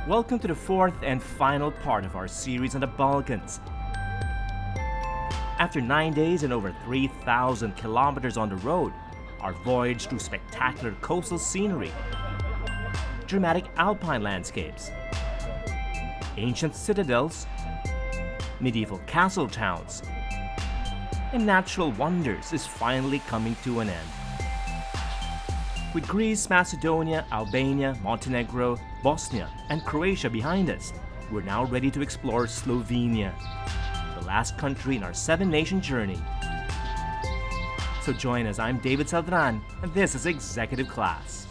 Welcome to the fourth and final part of our series on the Balkans. After 9 days and over 3,000 kilometers on the road, our voyage through spectacular coastal scenery, dramatic alpine landscapes, ancient citadels, medieval castle towns, and natural wonders is finally coming to an end. With Greece, Macedonia, Albania, Montenegro, Bosnia, and Croatia behind us, we're now ready to explore Slovenia, the last country in our 7-nation journey. So join us, I'm David Saldran, and this is Executive Class.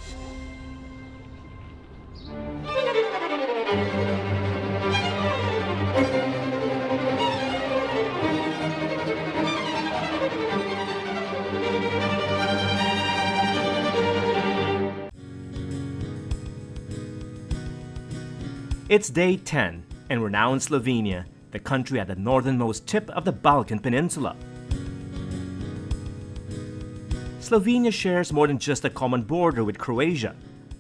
It's day 10, and we're now in Slovenia, the country at the northernmost tip of the Balkan Peninsula. Slovenia shares more than just a common border with Croatia.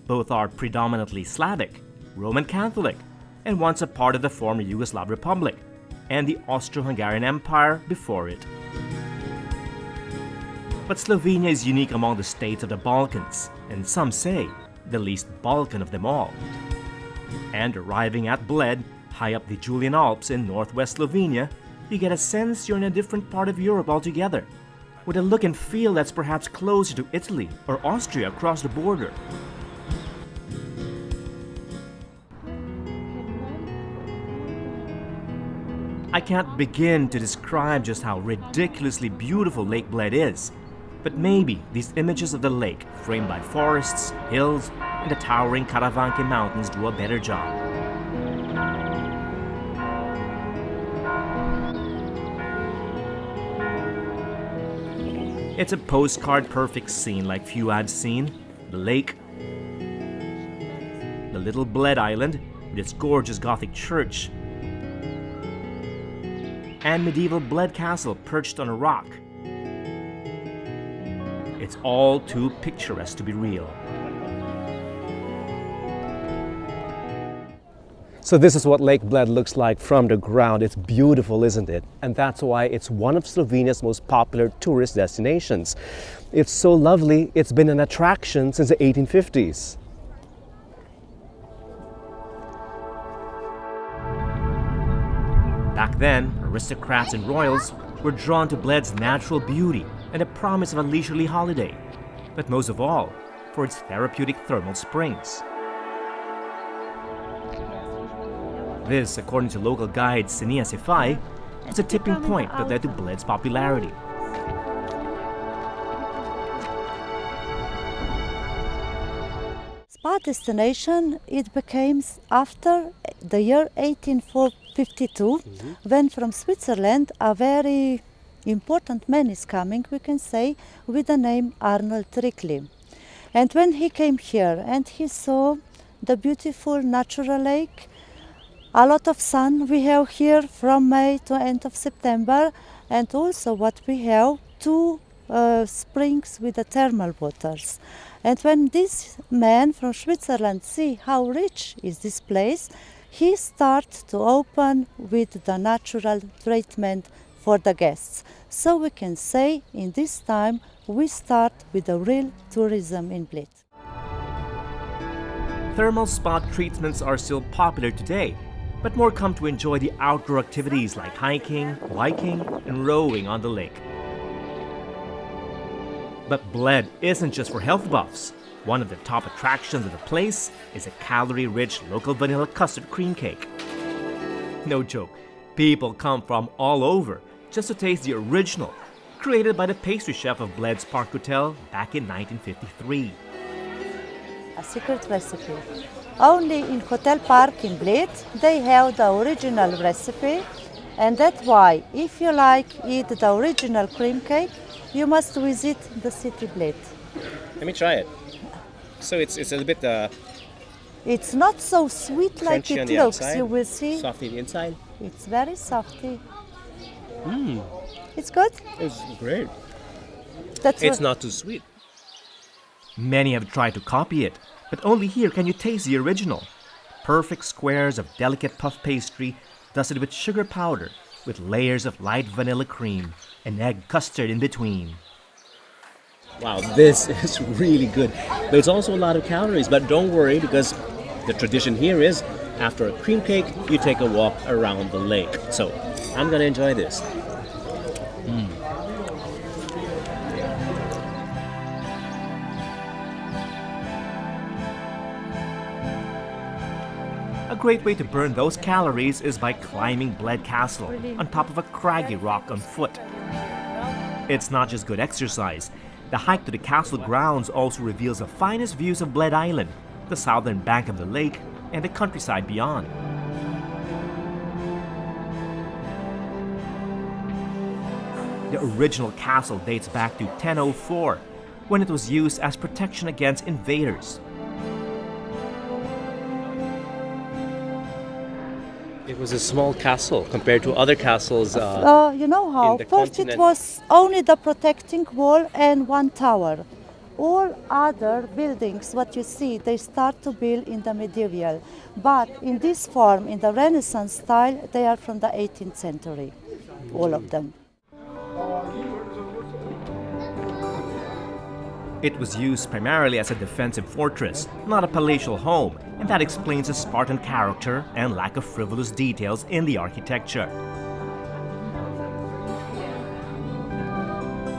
Both are predominantly Slavic, Roman Catholic, and once a part of the former Yugoslav Republic, and the Austro-Hungarian Empire before it. But Slovenia is unique among the states of the Balkans, and some say, the least Balkan of them all. And arriving at Bled, high up the Julian Alps in northwest Slovenia, you get a sense you're in a different part of Europe altogether, with a look and feel that's perhaps closer to Italy or Austria across the border. I can't begin to describe just how ridiculously beautiful Lake Bled is, but maybe these images of the lake, framed by forests, hills, and the towering Karavanke Mountains do a better job. It's a postcard-perfect scene like few I've seen. The lake, the little Bled Island with its gorgeous Gothic church, and medieval Bled Castle perched on a rock. It's all too picturesque to be real. So this is what Lake Bled looks like from the ground. It's beautiful, isn't it? And that's why it's one of Slovenia's most popular tourist destinations. It's so lovely, it's been an attraction since the 1850s. Back then, aristocrats and royals were drawn to Bled's natural beauty and the promise of a leisurely holiday, but most of all, for its therapeutic thermal springs. This, according to local guide Senia Sefai, was a tipping point that led to Bled's popularity. Spa destination, it became after the year 1852, when from Switzerland a very important man is coming, we can say, with the name Arnold Rickley. And when he came here and he saw the beautiful natural lake, a lot of sun we have here from May to end of September, and also what we have, two springs with the thermal waters. And when this man from Switzerland see how rich is this place, he starts to open with the natural treatment for the guests. So we can say in this time we start with the real tourism in Bled. Thermal spa treatments are still popular today, but more come to enjoy the outdoor activities like hiking, biking, and rowing on the lake. But Bled isn't just for health buffs. One of the top attractions of the place is a calorie-rich local vanilla custard cream cake. No joke, people come from all over just to taste the original, created by the pastry chef of Bled's Park Hotel back in 1953. A secret recipe. Only in Hotel Park in Bled they have the original recipe, and that's why if you like eat the original cream cake, you must visit the city Bled. Let me try it. So it's a little bit It's not so sweet like it looks, outside, you will see. Softy the inside. It's very softy. It's good? It's great. It's not too sweet. Many have tried to copy it, but only here can you taste the original. perfect squares of delicate puff pastry dusted with sugar powder, with layers of light vanilla cream and egg custard in between. Wow, this is really good. But it's also a lot of calories. But don't worry, because the tradition here is after a cream cake, you take a walk around the lake. So I'm gonna enjoy this. A great way to burn those calories is by climbing Bled Castle on top of a craggy rock on foot. It's not just good exercise. The hike to the castle grounds also reveals the finest views of Bled Island, the southern bank of the lake, and the countryside beyond. The original castle dates back to 1004, when it was used as protection against invaders. It was a small castle compared to other castles. You know how? in the First it continent. was only the protecting wall and one tower. All other buildings, what you see, they start to build in the medieval. But in this form, in the Renaissance style, they are from the 18th century, all of them. It was used primarily as a defensive fortress, not a palatial home, and that explains the Spartan character and lack of frivolous details in the architecture.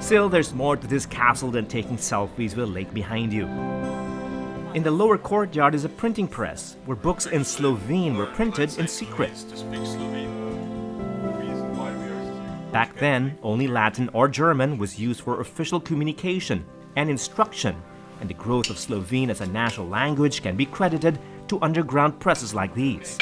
Still, there's more to this castle than taking selfies with a lake behind you. In the lower courtyard is a printing press, where books in Slovene were printed in secret. Back then, only Latin or German was used for official communication and instruction, and the growth of Slovene as a national language can be credited to underground presses like these.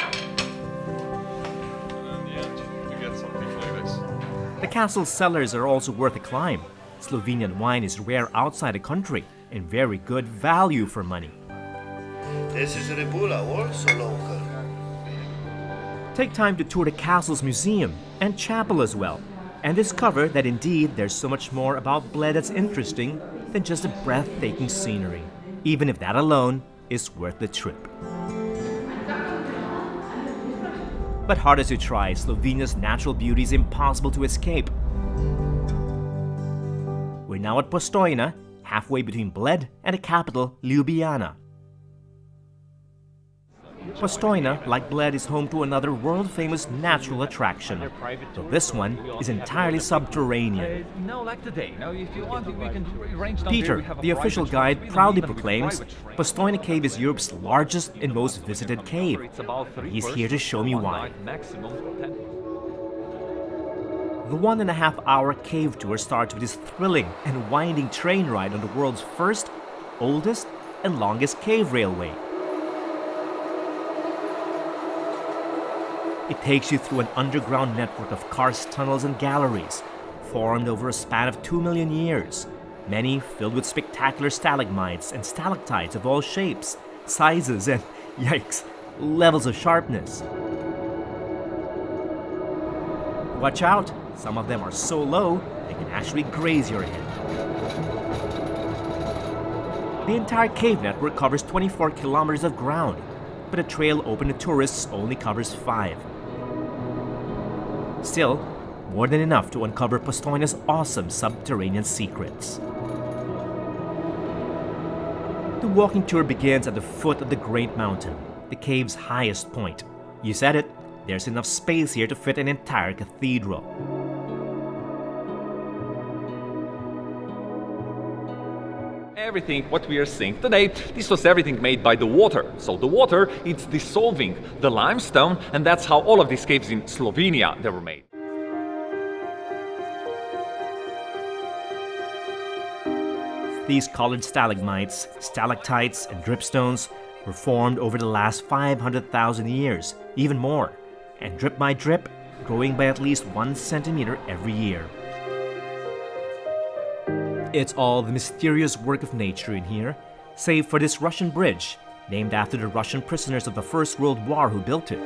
The castle's cellars are also worth a climb. Slovenian wine is rare outside the country and very good value for money. This is Rebula, also local. Take time to tour the castle's museum and chapel as well, and discover that indeed there's so much more about Bled that's interesting than just the breathtaking scenery, even if that alone is worth the trip. But hard as you try, Slovenia's natural beauty is impossible to escape. We're now at Postojna, halfway between Bled and the capital, Ljubljana. Postojna, like Bled, is home to another world-famous natural attraction, though this one is entirely subterranean. Peter, the official guide, proudly proclaims Postojna Cave is Europe's largest and most visited cave. He's here to show me why. The 1.5-hour cave tour starts with this thrilling and winding train ride on the world's first, oldest, and longest cave railway. It takes you through an underground network of karst tunnels and galleries, formed over a span of 2 million years, many filled with spectacular stalagmites and stalactites of all shapes, sizes, and, yikes, levels of sharpness. Watch out, some of them are so low, they can actually graze your head. The entire cave network covers 24 kilometers of ground, but a trail open to tourists only covers 5. Still, more than enough to uncover Postojna's awesome subterranean secrets. The walking tour begins at the foot of the Great Mountain, the cave's highest point. You said it, there's enough space here to fit an entire cathedral. Everything what we are seeing today, this was everything made by the water. So the water, it's dissolving the limestone, and that's how all of these caves in Slovenia they were made. These colored stalagmites, stalactites, and dripstones were formed over the last 500,000 years, even more, and drip by drip, growing by at least 1 centimeter every year. It's all the mysterious work of nature in here, save for this Russian bridge, named after the Russian prisoners of the First World War who built it.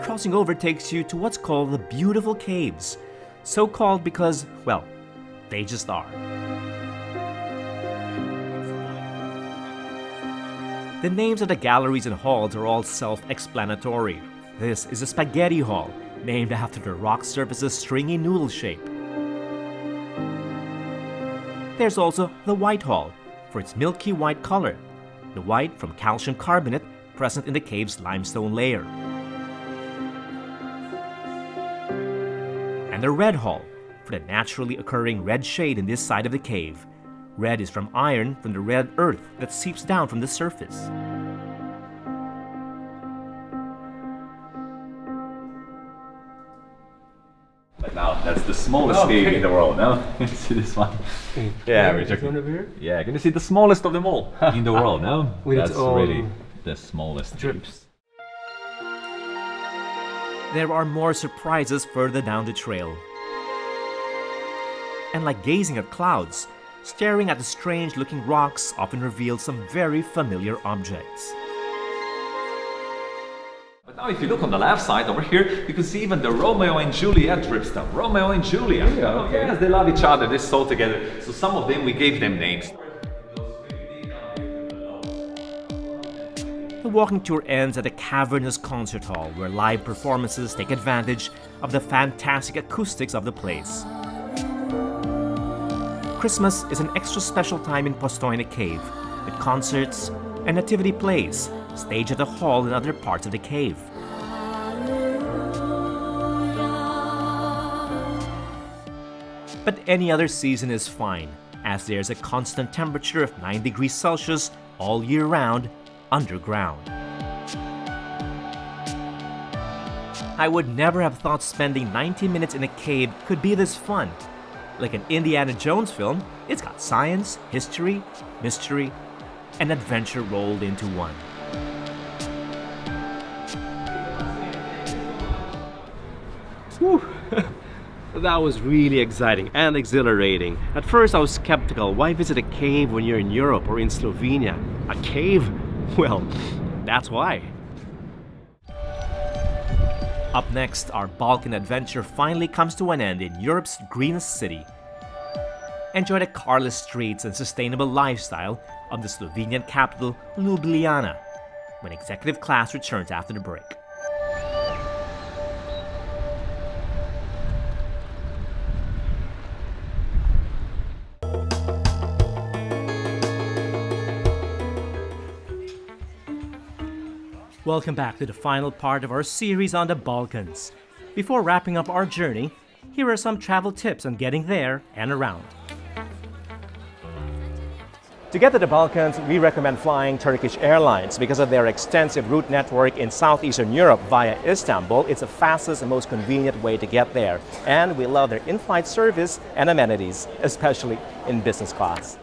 Crossing over takes you to what's called the Beautiful Caves, so called because, well, they just are. The names of the galleries and halls are all self-explanatory. This is a spaghetti hall, named after the rock surface's stringy noodle shape. There's also the White Hall, for its milky white color, the white from calcium carbonate present in the cave's limestone layer. And the Red Hall, for the naturally occurring red shade in this side of the cave. Red is from iron from the red earth that seeps down from the surface. But now that's the smallest cave in the world. Now see this one. Yeah, we're This one over here? Yeah, can you see the smallest of them all in the world now? With its That's own really the smallest drips. There are more surprises further down the trail. And like gazing at clouds, staring at the strange-looking rocks often reveals some very familiar objects. But now if you look on the left side over here, you can see even the Romeo and Juliet dripstone. Romeo and Juliet. Yeah, okay. Yes, they love each other, they saw together. So some of them we gave them names. The walking tour ends at a cavernous concert hall where live performances take advantage of the fantastic acoustics of the place. Christmas is an extra special time in Postojna Cave, with concerts and nativity plays staged at the hall and other parts of the cave. But any other season is fine, as there's a constant temperature of 9 degrees Celsius all year round underground. I would never have thought spending 90 minutes in a cave could be this fun. Like an Indiana Jones film, it's got science, history, mystery, and adventure rolled into one. Whew. That was really exciting and exhilarating. At first I was skeptical. Why visit a cave when you're in Europe or in Slovenia? A cave? Well, that's why. Up next, our Balkan adventure finally comes to an end in Europe's greenest city. Enjoy the carless streets and sustainable lifestyle of the Slovenian capital, Ljubljana, when executive class returns after the break. Welcome back to the final part of our series on the Balkans. Before wrapping up our journey, here are some travel tips on getting there and around. To get to the Balkans, we recommend flying Turkish Airlines because of their extensive route network in southeastern Europe via Istanbul. It's the fastest and most convenient way to get there. And we love their in-flight service and amenities, especially in business class.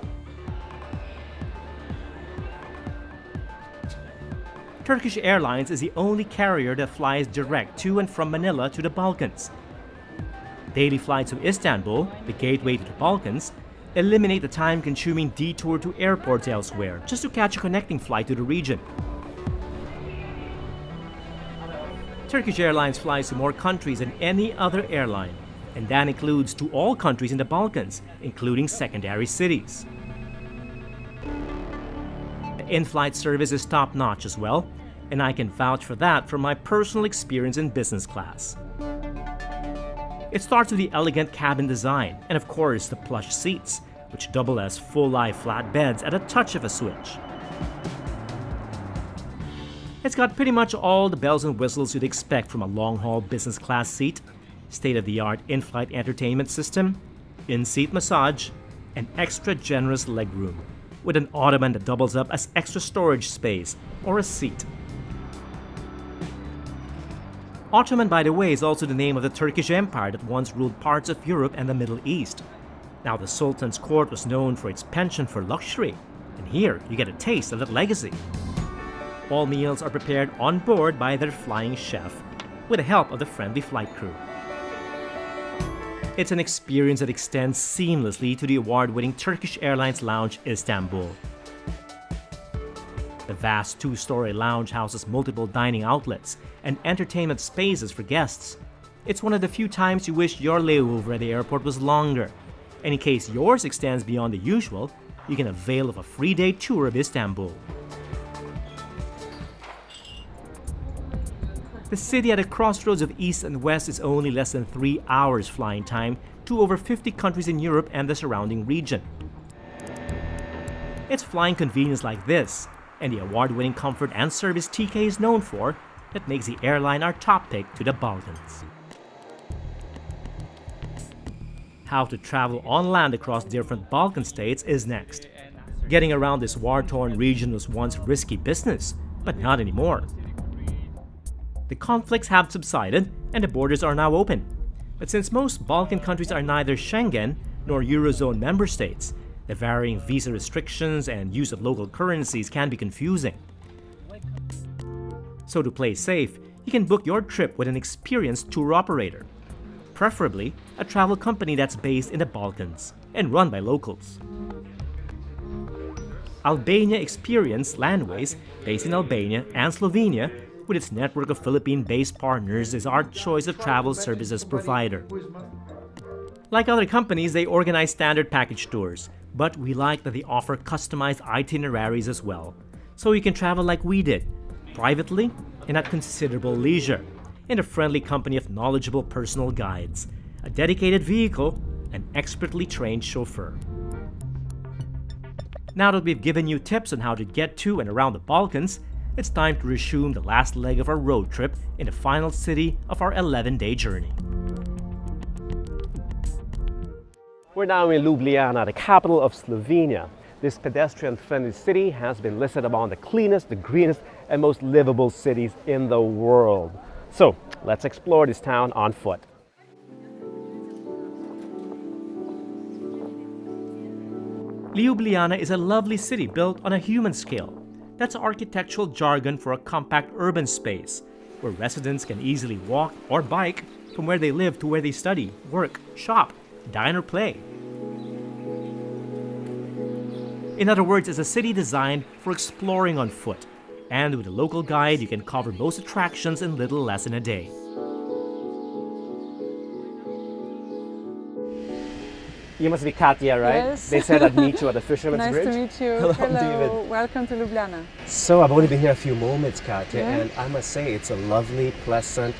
Turkish Airlines is the only carrier that flies direct to and from Manila to the Balkans. Daily flights to Istanbul, the gateway to the Balkans, eliminate the time-consuming detour to airports elsewhere just to catch a connecting flight to the region. Turkish Airlines flies to more countries than any other airline, and that includes to all countries in the Balkans, including secondary cities. The in-flight service is top-notch as well, and I can vouch for that from my personal experience in business class. It starts with the elegant cabin design, and of course the plush seats, which double as full-lie flat beds at a touch of a switch. It's got pretty much all the bells and whistles you'd expect from a long-haul business class seat, state-of-the-art in-flight entertainment system, in-seat massage, and extra generous legroom, with an ottoman that doubles up as extra storage space or a seat. Ottoman, by the way, is also the name of the Turkish Empire that once ruled parts of Europe and the Middle East. Now, the Sultan's court was known for its penchant for luxury, and here you get a taste of that legacy. All meals are prepared on board by their flying chef, with the help of the friendly flight crew. It's an experience that extends seamlessly to the award-winning Turkish Airlines Lounge Istanbul. The vast two-story lounge houses multiple dining outlets and entertainment spaces for guests. It's one of the few times you wish your layover at the airport was longer. And in case yours extends beyond the usual, you can avail of a free day tour of Istanbul. The city at a crossroads of east and west is only less than 3 hours flying time to over 50 countries in Europe and the surrounding region. It's flying convenience like this, and the award-winning comfort and service TK is known for, that makes the airline our top pick to the Balkans. How to travel on land across different Balkan states is next. Getting around this war-torn region was once risky business, but not anymore. The conflicts have subsided and the borders are now open. But since most Balkan countries are neither Schengen nor Eurozone member states, the varying visa restrictions and use of local currencies can be confusing. So to play safe, you can book your trip with an experienced tour operator, preferably a travel company that's based in the Balkans and run by locals. Albania Experience Landways, based in Albania and Slovenia, with its network of Philippine-based partners, is our choice of travel services provider. Like other companies, they organize standard package tours, but we like that they offer customized itineraries as well, so you can travel like we did, privately and at considerable leisure, in a friendly company of knowledgeable personal guides, a dedicated vehicle, an expertly trained chauffeur. Now that we've given you tips on how to get to and around the Balkans, it's time to resume the last leg of our road trip in the final city of our 11-day journey. We're now in Ljubljana, the capital of Slovenia. This pedestrian-friendly city has been listed among the cleanest, the greenest, and most livable cities in the world. So, let's explore this town on foot. Ljubljana is a lovely city built on a human scale. That's architectural jargon for a compact urban space, where residents can easily walk or bike from where they live to where they study, work, shop, dine or play. In other words, it's a city designed for exploring on foot, and with a local guide you can cover most attractions in little less than a day. You must be Katya, right? Yes. They said I'd meet you at the Fisherman's Nice Bridge. to meet you. Hello, Hello. David. Welcome to Ljubljana. So I've only been here a few moments, Katya, Yeah. and I must say it's a lovely, pleasant,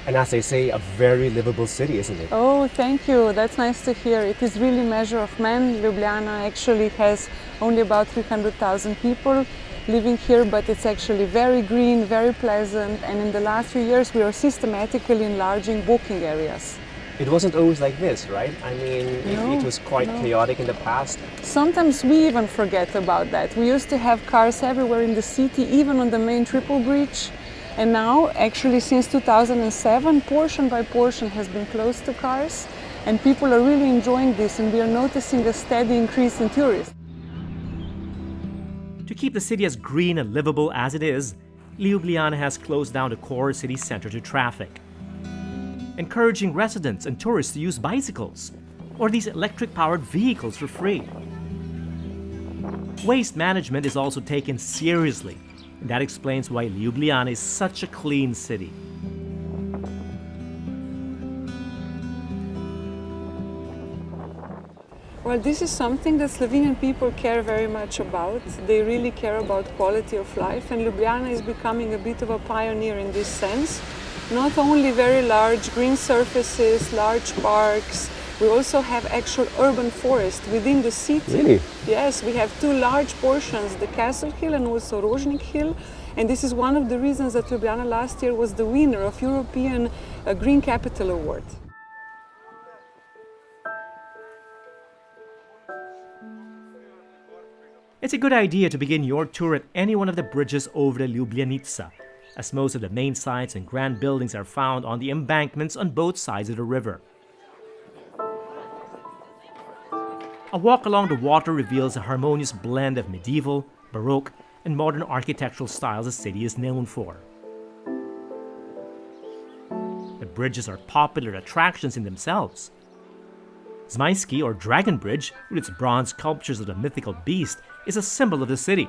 and as they say, a very livable city, isn't it? Oh, thank you. That's nice to hear. It is really measure of man. Ljubljana actually has only about 300,000 people living here, but it's actually very green, very pleasant, and in the last few years we are systematically enlarging walking areas. It wasn't always like this, right? I mean, No, it was quite chaotic in the past. Sometimes we even forget about that. We used to have cars everywhere in the city, even on the main triple bridge. And now, actually since 2007, portion by portion has been closed to cars, and people are really enjoying this, and we are noticing a steady increase in tourists. To keep the city as green and livable as it is, Ljubljana has closed down the core city center to traffic, encouraging residents and tourists to use bicycles or these electric-powered vehicles for free. Waste management is also taken seriously, and that explains why Ljubljana is such a clean city. Well, this is something that Slovenian people care very much about. They really care about quality of life, and Ljubljana is becoming a bit of a pioneer in this sense. Not only very large green surfaces, large parks, we also have actual urban forest within the city. Really? Yes, we have two large portions, the Castle Hill and also Rožnik Hill. And this is one of the reasons that Ljubljana last year was the winner of European Green Capital Award. It's a good idea to begin your tour at any one of the bridges over the Ljubljanica, as most of the main sites and grand buildings are found on the embankments on both sides of the river. A walk along the water reveals a harmonious blend of medieval, Baroque, and modern architectural styles the city is known for. The bridges are popular attractions in themselves. Zmajski, or Dragon Bridge, with its bronze sculptures of the mythical beast, is a symbol of the city.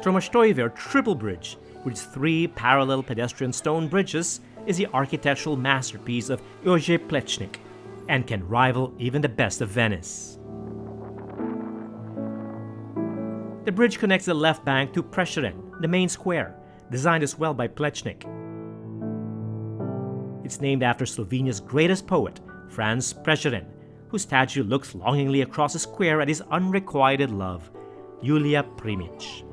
Tromostojve, or Triple Bridge, with its three parallel pedestrian stone bridges, is the architectural masterpiece of Jože Plečnik and can rival even the best of Venice. The bridge connects the left bank to Prešeren, the main square, designed as well by Plečnik. It's named after Slovenia's greatest poet, Franz Prešeren, whose statue looks longingly across the square at his unrequited love, Julia Primic.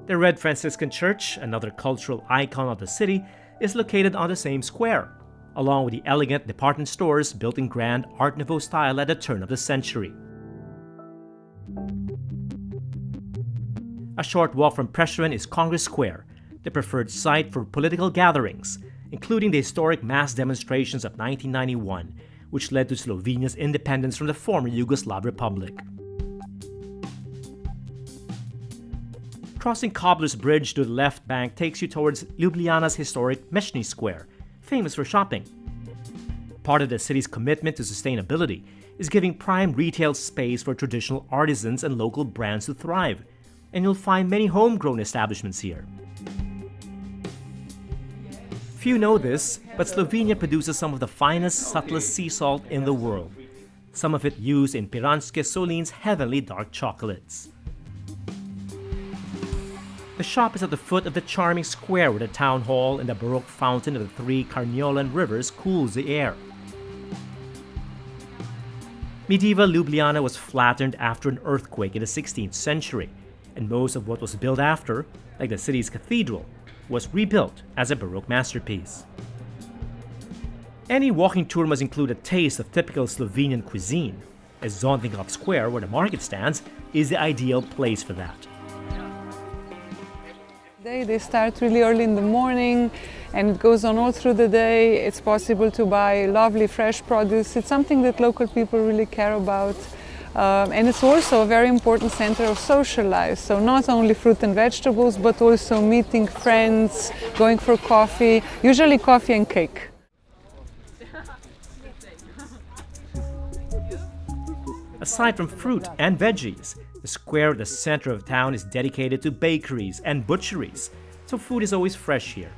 The Red Franciscan Church, another cultural icon of the city, is located on the same square, along with the elegant department stores built in grand Art Nouveau style at the turn of the century. A short walk from Prešeren is Congress Square, the preferred site for political gatherings, including the historic mass demonstrations of 1991, which led to Slovenia's independence from the former Yugoslav Republic. Crossing Cobbler's Bridge to the left bank takes you towards Ljubljana's historic Mešni Square, famous for shopping. Part of the city's commitment to sustainability is giving prime retail space for traditional artisans and local brands to thrive, and you'll find many homegrown establishments here. Few know this, but Slovenia produces some of the finest, subtlest sea salt in the world, some of it used in Piranske Solin's heavenly dark chocolates. The shop is at the foot of the charming square where the town hall and the Baroque fountain of the three Carniolan rivers cools the air. Medieval Ljubljana was flattened after an earthquake in the 16th century, and most of what was built after, like the city's cathedral, was rebuilt as a Baroque masterpiece. Any walking tour must include a taste of typical Slovenian cuisine, as Zontingov Square, where the market stands, is the ideal place for that. They start really early in the morning and it goes on all through the day. It's possible to buy lovely fresh produce. It's something that local people really care about. And it's also a very important center of social life. So not only fruit and vegetables, but also meeting friends, going for coffee, usually coffee and cake. Aside from fruit and veggies, the square at the center of town is dedicated to bakeries and butcheries, so food is always fresh here.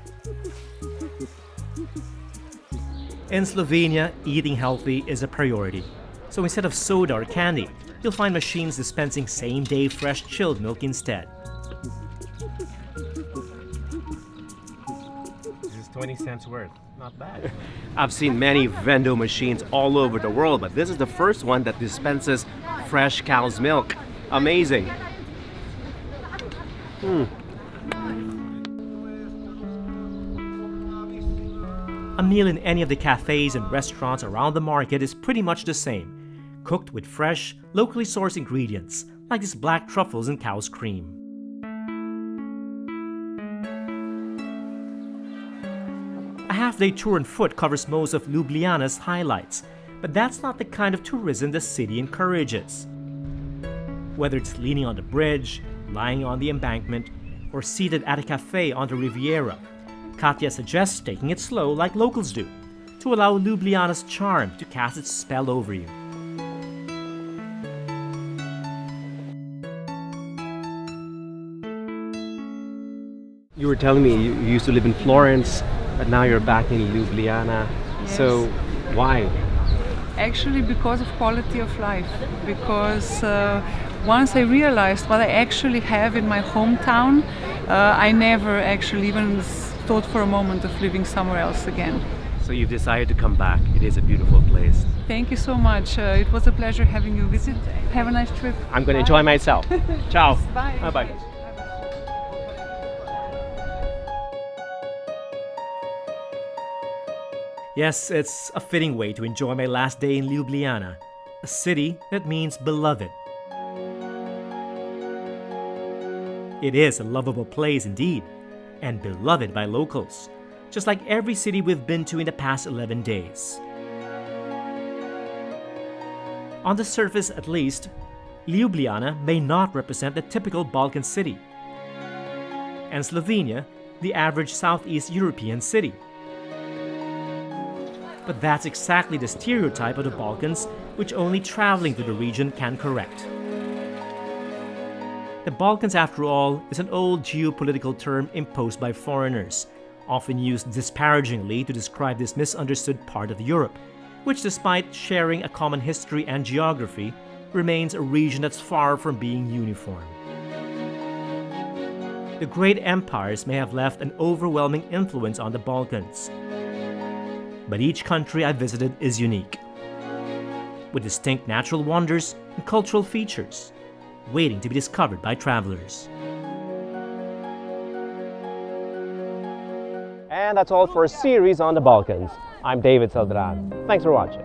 In Slovenia, eating healthy is a priority. So instead of soda or candy, you'll find machines dispensing same-day fresh chilled milk instead. This is 20 cents worth. Not bad. I've seen many vendo machines all over the world, but this is the first one that dispenses fresh cow's milk. Amazing. A meal in any of the cafes and restaurants around the market is pretty much the same, cooked with fresh, locally sourced ingredients, like these black truffles and cow's cream. A half-day tour on foot covers most of Ljubljana's highlights, but that's not the kind of tourism the city encourages. Whether it's leaning on the bridge, lying on the embankment, or seated at a cafe on the Riviera, Katja suggests taking it slow like locals do, to allow Ljubljana's charm to cast its spell over you. You were telling me you used to live in Florence, but now you're back in Ljubljana. Yes. So why? Actually, because of quality of life. Because once I realized what I actually have in my hometown, I never actually even thought for a moment of living somewhere else again. So you've decided to come back. It is a beautiful place. Thank you so much. It was a pleasure having you visit. Have a nice trip. I'm going to enjoy myself. Ciao. Bye. Bye-bye. Yes, it's a fitting way to enjoy my last day in Ljubljana, a city that means beloved. It is a lovable place indeed, and beloved by locals, just like every city we've been to in the past 11 days. On the surface at least, Ljubljana may not represent the typical Balkan city, and Slovenia the average Southeast European city. But that's exactly the stereotype of the Balkans which only traveling to the region can correct. The Balkans, after all, is an old geopolitical term imposed by foreigners, often used disparagingly to describe this misunderstood part of Europe, which, despite sharing a common history and geography, remains a region that's far from being uniform. The great empires may have left an overwhelming influence on the Balkans, but each country I visited is unique, with distinct natural wonders and cultural features waiting to be discovered by travelers. And that's all for a series on the Balkans. I'm David Saldrad. Thanks for watching.